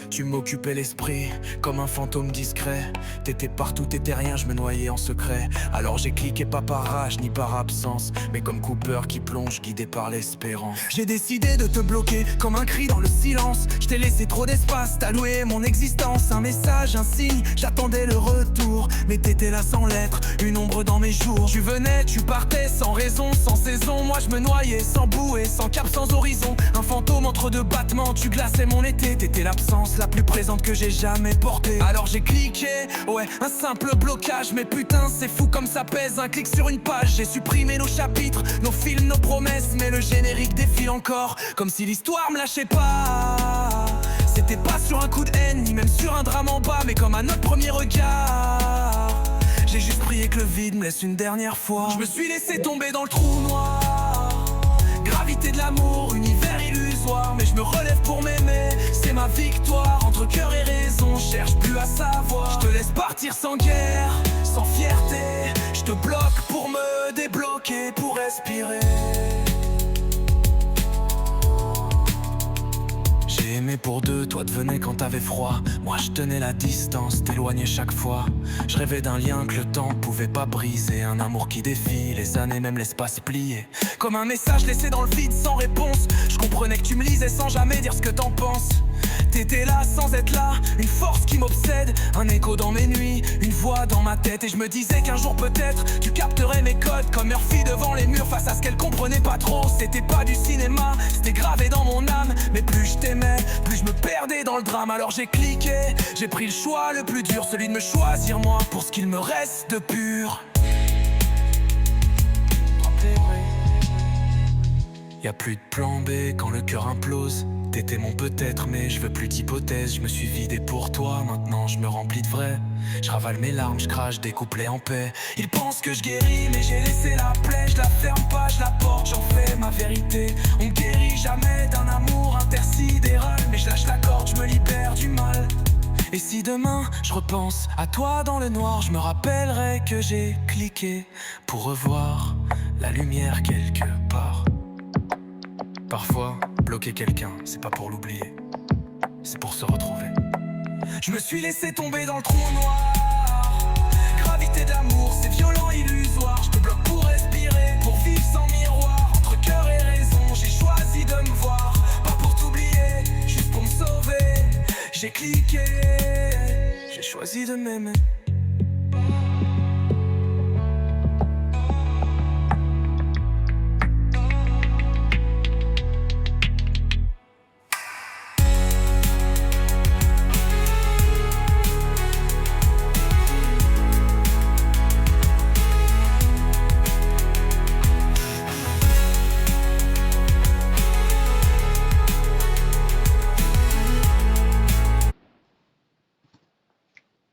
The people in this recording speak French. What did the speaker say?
Tu m'occupais l'esprit comme un fantôme discret. T'étais partout, t'étais rien, je me noyais en secret. Alors j'ai cliqué pas par rage ni par absence, mais comme Cooper qui plonge guidé par l'espérance. J'ai décidé de te bloquer comme un cri dans le silence. Je t'ai laissé trop d'espace, t'as loué mon existence. Un message, un signe, j'attendais le retour. Mais t'étais là sans lettre, une ombre dans mes jours. Tu venais, tu partais sans raison, sans saison. Moi je me noyais, sans bouée, sans cap, sans horizon. Un fantôme entre deux battements, tu glaçais mon été. T'étais l'absence la plus présente que j'ai jamais portée. Alors j'ai cliqué, ouais, un simple blocage. Mais putain c'est fou comme ça pèse, un clic sur une page. J'ai supprimé nos chapitres, nos films, nos promesses. Mais le générique défile encore, comme si l'histoire me lâchait pas. C'était pas sur un coup de haine, ni même sur un drame en bas, mais comme à notre premier regard. J'ai juste prié que le vide me laisse une dernière fois. Je me suis laissé tomber dans le trou noir. Gravité de l'amour, univers illusoire. Mais je me relève pour m'aimer, c'est ma victoire. Entre cœur et raison, je cherche plus à savoir. Je te laisse partir sans guerre, sans fierté. Je te bloque pour me débloquer, pour respirer. J'ai aimé pour deux, toi devenais quand t'avais froid. Moi je tenais la distance, t'éloignais chaque fois. Je rêvais d'un lien que le temps pouvait pas briser. Un amour qui défie les années, même l'espace plié. Comme un message laissé dans le vide sans réponse. Je comprenais que tu me lisais sans jamais dire ce que t'en penses. T'étais là sans être là, une force qui m'obsède. Un écho dans mes nuits, une voix dans ma tête. Et je me disais qu'un jour peut-être tu capterais mes codes. Comme Murphy devant les murs face à ce qu'elle comprenait pas trop. C'était pas du cinéma, c'était gravé dans mon âme. Mais plus je t'aimais, plus je me perdais dans le drame. Alors j'ai cliqué, j'ai pris le choix le plus dur. Celui de me choisir moi pour ce qu'il me reste de pur. Y'a plus de plan B quand le cœur implose. T'étais mon peut-être mais je veux plus d'hypothèses. Je me suis vidé pour toi, maintenant je me remplis de vrai. Je ravale mes larmes, je crache des couplets en paix. Ils pensent que je guéris mais j'ai laissé la plaie. Je la ferme pas, je la porte, j'en fais ma vérité. On guérit jamais d'un amour intersidéral. Mais je lâche la corde, je me libère du mal. Et si demain je repense à toi dans le noir, je me rappellerai que j'ai cliqué pour revoir la lumière quelque part. Parfois, bloquer quelqu'un, c'est pas pour l'oublier, c'est pour se retrouver. Je me suis laissé tomber dans le trou noir. Gravité d'amour, c'est violent, illusoire. Je te bloque pour respirer, pour vivre sans miroir. Entre cœur et raison, j'ai choisi de me voir. Pas pour t'oublier, juste pour me sauver. J'ai cliqué, j'ai choisi de m'aimer.